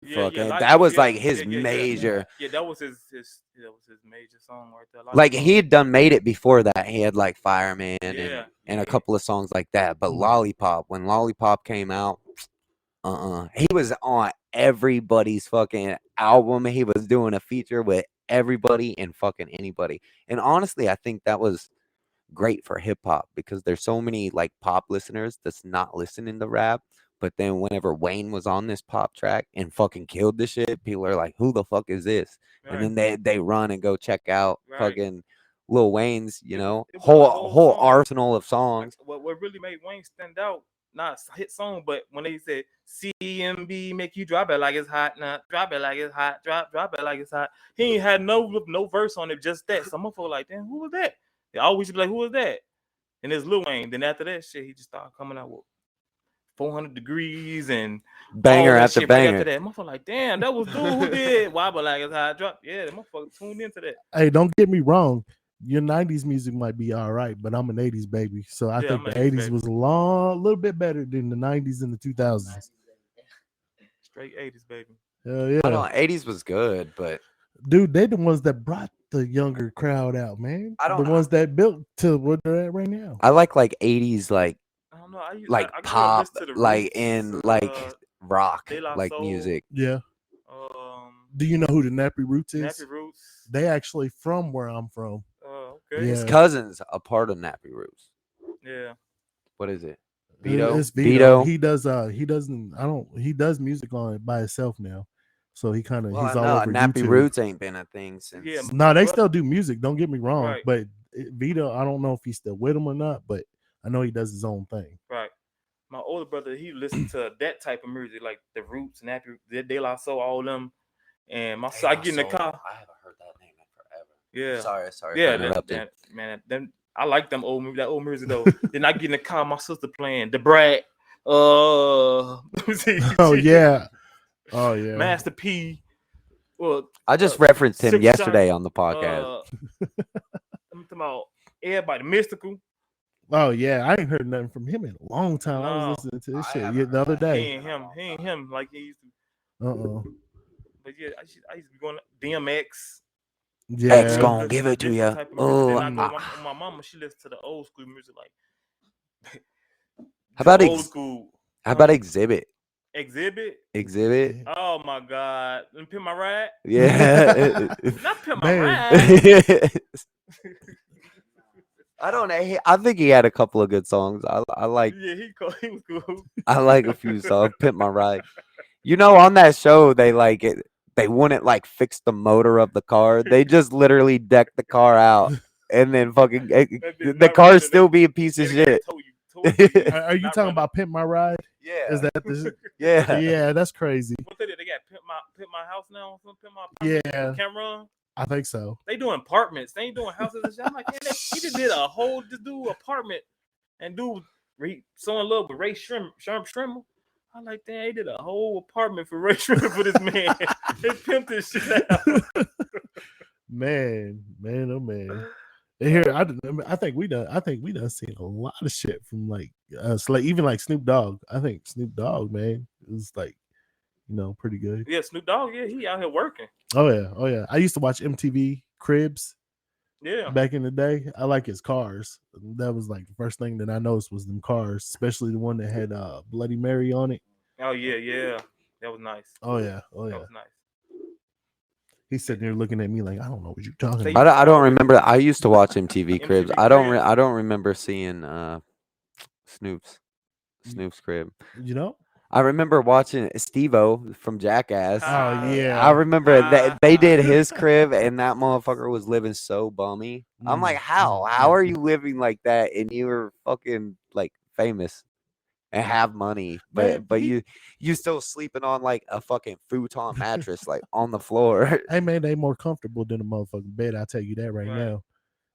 Fucking that Lollipop, was like his major. yeah. That was his major song right there. Like Lollipop. he had done made it before that. He had like Fireman Yeah, and a yeah. couple of songs like that. But Mm. Lollipop, when Lollipop came out, he was on everybody's fucking album. He was doing a feature with everybody and fucking anybody. And honestly, I think that was great for hip hop because there's so many like pop listeners that's not listening to rap. But then whenever Wayne was on this pop track and fucking killed the shit, people are like, "Who the fuck is this?" And Right, then they run and go check out right. fucking Lil Wayne's, It was a whole whole song. arsenal of Like songs. what really made Wayne stand out, not a hit song, but when they said CMB make you drop it like it's hot, now drop it like it's hot, drop it like it's hot. He ain't had no verse on it, just that. Some motherfucker like, damn, who was that? They always be like, who was that? And it's Lil Wayne. Then after that shit, he just started coming out with 400 degrees and all Banger that after shit right after banger. that. Motherfucker like, damn, that was dude who did Wobble Like It's Hot Drop. Yeah, the motherfucker tuned into that. Hey, don't get me wrong. Your 90s music might be all right, but I'm an 80s baby. So I Yeah, think I'm the an 80s 80s baby. was a little bit better than the 90s and the 2000s. Straight 80s baby. Hell I yeah. don't 80s was good, but Dude, they the ones that brought the younger crowd out, man. I The don't ones that built to where they're at right now. I like 80s I don't know. like I grew up pop, listening to the like Roots, in like rock, De La like Soul, music. Yeah. um, Do you know who the Nappy Roots Nappy is? Roots. They actually from where I'm from. Okay. His Yeah. cousin's a part of Nappy Roots. Yeah. What is it? It's Vito? Vito. Vito? He does he doesn't I don't he does music on it by himself now. So Well, I he's all know over Nappy YouTube. Roots ain't been a thing Yeah. since. No, My they brother. still do music, don't get me wrong. Right. But Vito, I don't know if he's still with him or not, but I know he does his own thing. Right. My older brother, he listened to that type of music, like the Roots, Nappy, De La Soul, all them. And my son, I get in the car. I haven't heard that name in forever. Yeah. Sorry for Yeah, interrupting. man, them I like them old that old music though. Then I get in the car, my sister playing the Brat, let me see, Oh yeah. Oh yeah. Master P. Well, I just referenced him Silk yesterday Sonic, on the podcast. I'm talking about everybody, Mystical. Oh yeah. I ain't heard nothing from him in a long time. I was No, listening to this I shit haven't the heard other that. day. He ain't him like he used to. Uh-uh. But yeah, I used to be going to DMX. X Yeah. gonna give it to Different you. type of music. Oh, Then I go Ah. my mama, she listens to the old school music, like how about old school. how about Exhibit? Exhibit? Exhibit? Oh my God! Let me pimp my ride. Yeah. Not pimp my Man. ride. I don't know. I think he had a couple of good songs. I like Yeah, he was cool. I like a few songs. Pimp My Ride. You know, on that show, they like it. They wouldn't like fix the motor of the car. They just literally decked the car out, and then fucking That the bitch not car running. still be a piece Yeah, of the guy shit. told you Are you not talking running. about Pimp My Ride? Yeah, Is that the yeah. Yeah, that's crazy. What they did? They got pimp my house now. Pimp my apartment. Yeah, Can't run. I think so. They doing apartments. They ain't doing houses and shit. I'm like, man, he just did a whole just do apartment and do so in love with Ray Shrimmer. I'm like, damn, he did a whole apartment for Ray Shrimmer for this man. They pimped this shit out. Man, oh man. And here, I think we done seen a lot of shit from like us, like even like Snoop Dogg. I think Snoop Dogg, man, is like, pretty good. Yeah, Snoop Dogg, yeah, he out here working. Oh yeah. I used to watch MTV Cribs Yeah. back in the day. I like his cars. That was like the first thing that I noticed was them cars, especially the one that had Bloody Mary on it. Oh yeah. That was nice. Oh yeah. That was nice. He's sitting there looking at me like, I don't know what you're talking Say- about. I don't remember. I used to watch MTV Cribs. MTV I don't Cribs. I don't remember seeing Snoop's crib. You know? I remember watching Steve-O from Jackass. Oh, yeah. I remember that they did his crib and that motherfucker was living so bummy. I'm like, how? How are you living like that and you were fucking like famous and have money, Man, but you still sleeping on like a fucking futon mattress like on the floor. Hey man, they more comfortable than a motherfucking bed. I'll tell you that right now.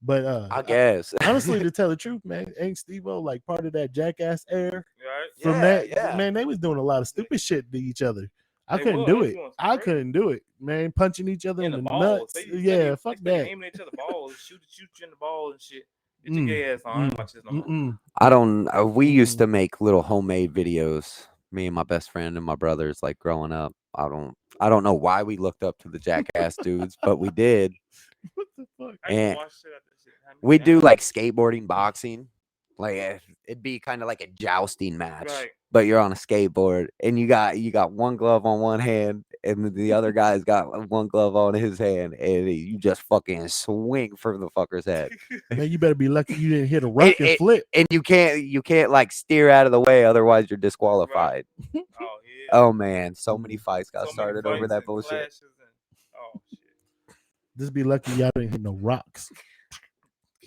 But I guess honestly, to tell the truth, man, ain't Steve-O like part of that Jackass era? Right? From yeah. man, they was doing a lot of stupid shit to each other. I They couldn't was. do They it. was I crazy. couldn't do it, man. Punching each other in the nuts. Yeah, fuck they that. aiming at each other balls, shoot you in the balls and shit. Get your gay ass on. I ain't watch this no more. Mm-mm. I don't. We used to make little homemade videos. Me and my best friend and my brothers, like growing up, I don't know why we looked up to the jackass dudes, but we did. What the fuck? I used to And watch shit at that shit. Had me we do down. like skateboarding, boxing. Like it'd be kind of like a jousting match, Right. but you're on a skateboard and you got one glove on one hand and the other guy's got one glove on his hand and you just fucking swing for the fucker's head. Man, you better be lucky you didn't hit a rock and it- flip. And you can't like steer out of the way, otherwise you're disqualified. Oh yeah. Oh man, so many Mm. fights got So many started over fights that and bullshit. clashes and oh shit. Just be lucky y'all didn't hit no rocks.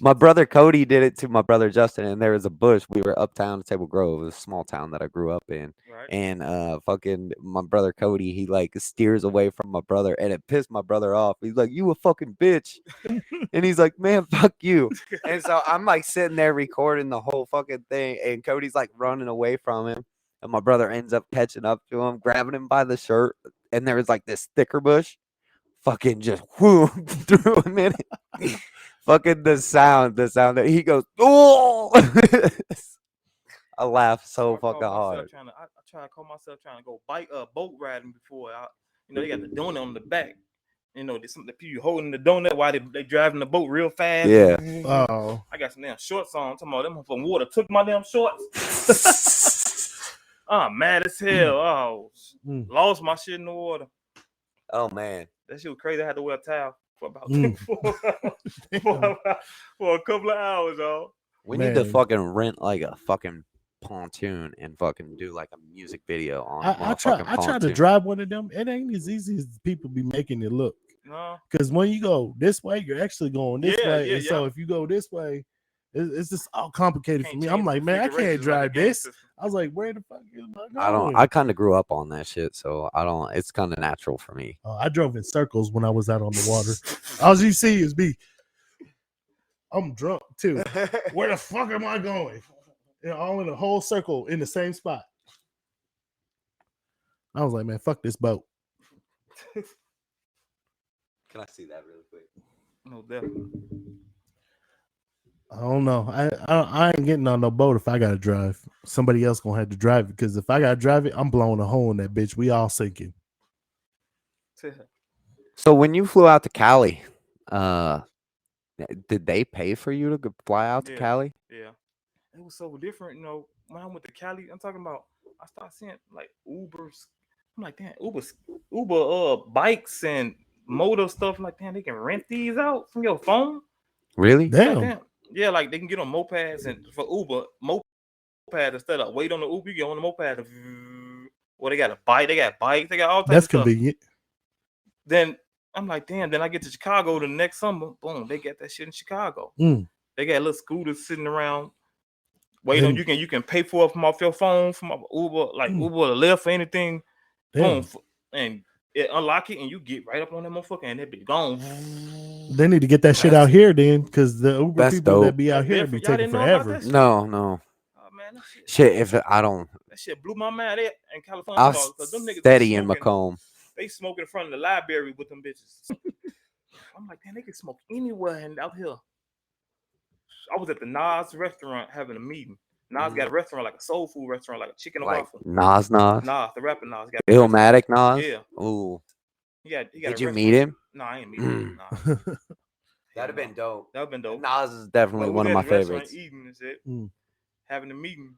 My brother Cody did it to my brother Justin, and there was a bush. We were uptown at Table Grove, it was a small town that I grew up in. Right. And fucking my brother Cody, he like steers away from my brother, and it pissed my brother off. He's like, "You a fucking bitch," and he's like, "Man, fuck you." And so I'm like sitting there recording the whole fucking thing, and Cody's like running away from him, and my brother ends up catching up to him, grabbing him by the shirt, and there was like this thicker bush, fucking just whoo threw him in it. Fucking the sound that he goes, oh, I laugh so I caught fucking myself hard. I try to call myself trying to go boat riding before. They got the donut on the back. There's some the people holding the donut while they driving the boat real fast. Yeah. Oh, I got some damn shorts on. I'm talking about them from water took my damn shorts. I'm mad as hell. Oh, Mm. lost my shit in the water. Oh man. That shit was crazy. I had to wear a towel for about Mm. for a couple of hours, y'all. We need to Man. fucking rent like a fucking pontoon and fucking do like a music video on a I try motherfucking to pontoon. drive one of them. It ain't as easy as people be making it look. No. Because when you go this way, you're actually going this Yeah, way. yeah, And so yeah. if you go this way, it's just all complicated for Can't me. change I'm the like, man, I can't configurations like a drive game this. system. I was like, where the fuck is I I going? I kind of grew up on that shit, so I don't. It's kind of natural for me. I drove in circles when I was out on the water. All you see is me. I'm drunk too. Where the fuck am I going? All in a whole circle in the same spot. I was like, man, fuck this boat. Can I see that really quick? No, definitely. I don't know. I ain't getting on no boat if I gotta drive. Somebody else gonna have to drive it because if I gotta drive it, I'm blowing a hole in that bitch. We all sinking. So when you flew out to Cali, did they pay for you to fly out to Yeah. Cali? Yeah. It was so different, when I went to Cali, I'm talking about I started seeing like Ubers. I'm like, damn, Uber bikes and motor stuff, like damn, they can rent these out from your phone. Really? Damn. Like, damn. Yeah, like they can get on mopeds and for Uber, moped instead of wait on the Uber, you get on the moped. Well, they got a bike, they got bikes, they got all types That's of stuff. convenient. Then I'm like, damn, then I get to Chicago the next summer, boom, they got that shit in Chicago. Mm. They got little scooters sitting around. Wait on you can pay for it from off your phone, from Uber, like Uber or Lyft or anything. Damn. Boom, and it unlock it and you get right up on that motherfucker and it be gone. They need to get that shit out here then, because the Uber That's people that dope. be out That's here be different. Y'all taking didn't know about forever. that shit? No. Oh man, that Shit, if I don't, that shit blew my mind. They in California, I'll because them niggas steady in smoking, Macomb. they smoke in front of the library with them bitches. I'm like, damn, they can smoke anywhere and out here. I was at the Nas restaurant having a meeting. Nas got a restaurant, like a soul food restaurant, like a chicken and Like waffle. Nas. Nas, the rapper Nas. Got a Illmatic Nas. Yeah. Ooh. He got Did a you restaurant. meet him? No, I ain't meet him. Nah. That'd have been dope. That'd been dope. Nas is definitely But we one of was my at the restaurant favorites. Eating and shit, Mm. having a meeting.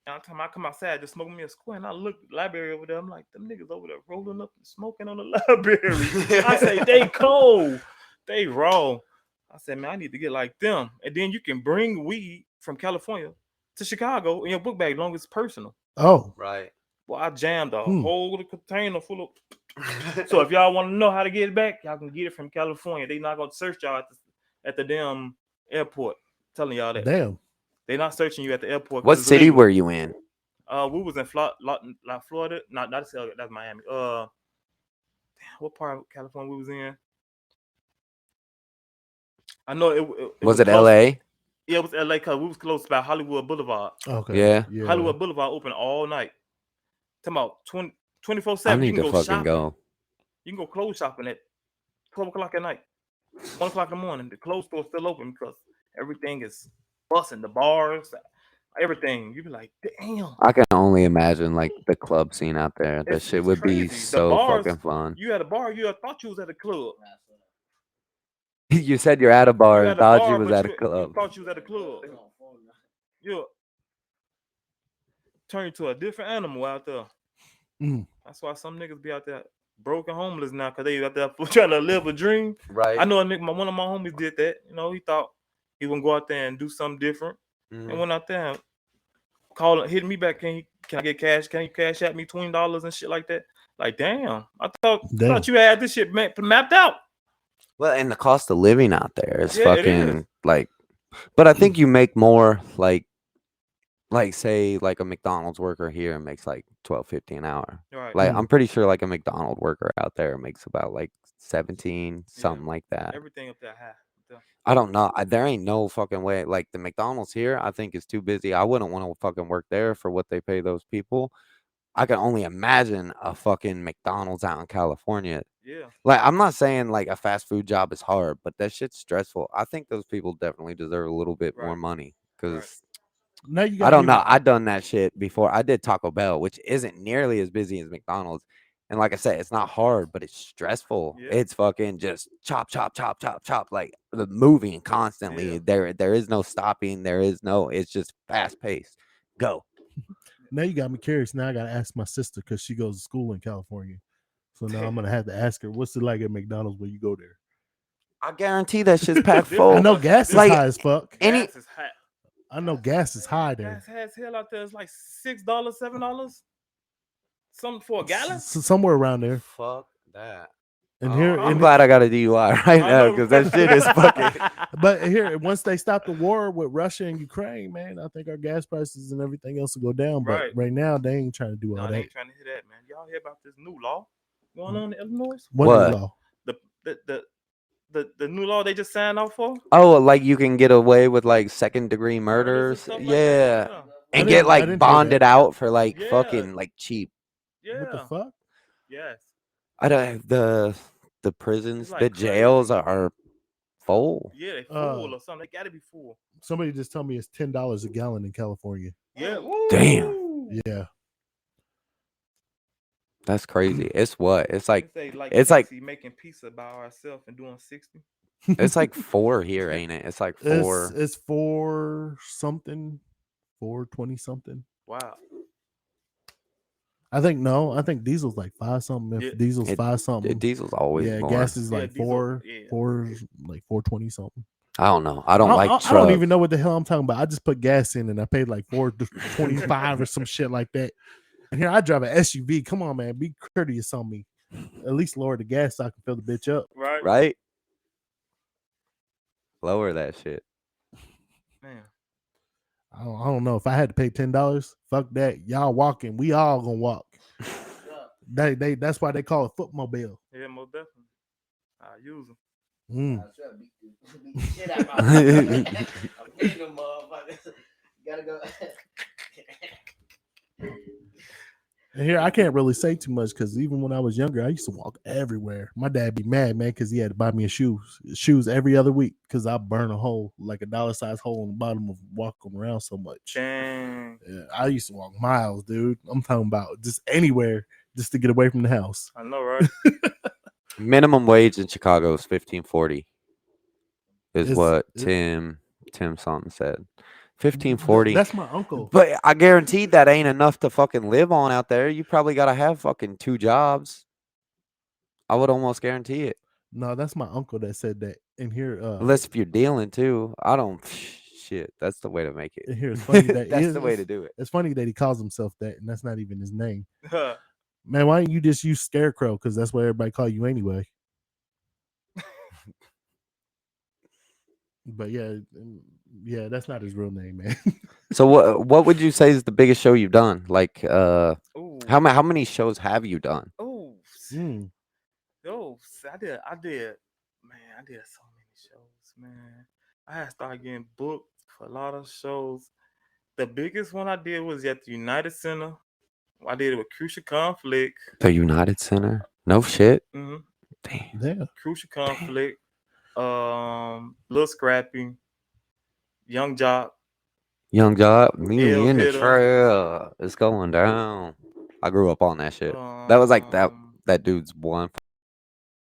And every time I come outside, just smoking me a square, and I look at the library over there. I'm like, them niggas over there rolling up and smoking on the library. I say, they cold, they raw. I said, man, I need to get like them. And then you can bring weed from California to Chicago in your book bag, as long as it's personal. Oh, Right. Well, I jammed a whole container full of. So if y'all want to know how to get it back, y'all can get it from California. They not gonna search y'all at the damn airport. I'm telling y'all that. damn. They not searching you at the airport. What city were you in? We was in Florida. Not that's Miami. What part of California we was in? I know it Was it close. L.A.? Yeah, it was LA because we was close by Hollywood Boulevard. Okay. Yeah. Hollywood Boulevard open all night. Talking about 24/7. I You need can to go fucking shopping. go. You can go clothes shopping at 12 o'clock at night. 1 o'clock in the morning. The clothes store still open because everything is busting. The bars. everything. You be like, damn. I can only imagine like the club scene out there. That shit It's would be crazy. The so bars, fucking fun. you at a bar, you thought you was at a club. You said you're at a bar You and at a thought bar, you was but at a you club. thought you was at a club. You turn into a different animal out there. Mm. That's why some niggas be out there broke and homeless now because they out there trying to live a dream. Right. I know a nigga, one of my homies did that. You know, he thought he was gonna go out there and do something different, and went out there and hit me back. Can I get cash? Can you cash at me $20 and shit like that? Like, damn, I thought you had this shit mapped out. Well, and the cost of living out there is Yeah, it fucking is. like, but I think you make more like say like a McDonald's worker here makes like $12.50 an hour. Right. Like I'm pretty sure like a McDonald's worker out there makes about like 17, Yeah. something like that. Everything up there high. I don't know. There ain't no fucking way. Like the McDonald's here, I think is too busy. I wouldn't want to fucking work there for what they pay those people. I can only imagine a fucking McDonald's out in California. Yeah. Like I'm not saying like a fast food job is hard, but that shit's stressful. I think those people definitely deserve a little bit more Right. money because Now you I got don't me. know. I done that shit before. I did Taco Bell, which isn't nearly as busy as McDonald's. And like I said, it's not hard, but it's stressful. Yeah. It's fucking just chop, chop, chop, chop, chop, like the moving constantly. Yeah. There is no stopping. It's just fast paced. Go. Now you got me curious. Now I gotta ask my sister because she goes to school in California. So now I'm gonna have to ask her, what's it like at McDonald's when you go there? I guarantee that shit's packed I full. know gas is Like, high as fuck. Gas is hot. I know gas is high there. Gas has hell out there. It's like $6, $7, something for a gallon. Somewhere around there. Fuck that. And here, I'm glad I got a DUI right now because that shit is fucking. But here, once they stop the war with Russia and Ukraine, man, I think our gas prices and everything else will go down. Right. But right now, they ain't trying to do all No, that. they ain't trying to hear that, man. Y'all hear about this new law going on in Illinois? What? New law? The new law they just signed off for? Oh, like you can get away with like second-degree murders, stuff like yeah, that, and I get didn't like hear bonded that. out for like Yeah. fucking like cheap. Yeah. What the fuck? Yes. I don't the prisons, like the crazy. jails are full. Yeah, they full or something. They gotta be full. Somebody just told me it's $10 a gallon in California. Yeah. Damn. Yeah. That's crazy. It's what? It's like it's like making pizza by ourselves and doing 60. it's like 4 here, ain't it? It's like 4. It's 4 something, 420 something. Wow. I think diesel's like 5 something. If diesel's 5 something, Diesel's always more. gas is like diesel, 4, like 420 something. I don't know. I don't like trucks. I don't even know what the hell I'm talking about. I just put gas in and I paid like $4.25 or some shit like that. And here I drive an SUV. Come on, man, be courteous on me. At least lower the gas so I can fill the bitch up. Right. Lower that shit. Man. I don't know if I had to pay $10. Fuck that. Y'all walking. We all gonna walk. That's why they call it footmobile. Yeah, most definitely. I use them. Gotta go. And here I can't really say too much because even when I was younger, I used to walk everywhere. My dad be mad, man, because he had to buy me shoes every other week because I burn a hole, like a $1 hole on the bottom of walking around so much. Dang. Yeah, I used to walk miles, dude. I'm talking about just anywhere just to get away from the house. I know, right? Minimum wage in Chicago is $15.40. Is what it- Tim something said. $15.40. That's my uncle. But I guaranteed that ain't enough to fucking live on out there. You probably gotta have fucking 2 jobs. I would almost guarantee it. No, that's my uncle that said that. And here, Unless if you're dealing too. I don't shit. That's the way to make it. and here it's funny that That's the way to do it. It's funny that he calls himself that, and that's not even his name. Man, why don't you just use Scarecrow? Because that's what everybody call you anyway. But yeah, that's not his real name, man. So what would you say is the biggest show you've done? Like how many shows have you done? Oh, Mm. I did so many shows, man. I had started getting booked for a lot of shows. The biggest one I did was at the United Center. I did it with Crucial Conflict. The United Center? No shit. Mm-hmm. Damn. Crucial Conflict. Lil Scrappy. Young Jock. Young Job, meet Ill me in the Hitter. trail. It's going down. I grew up on that shit. That was like that Um, that dude's one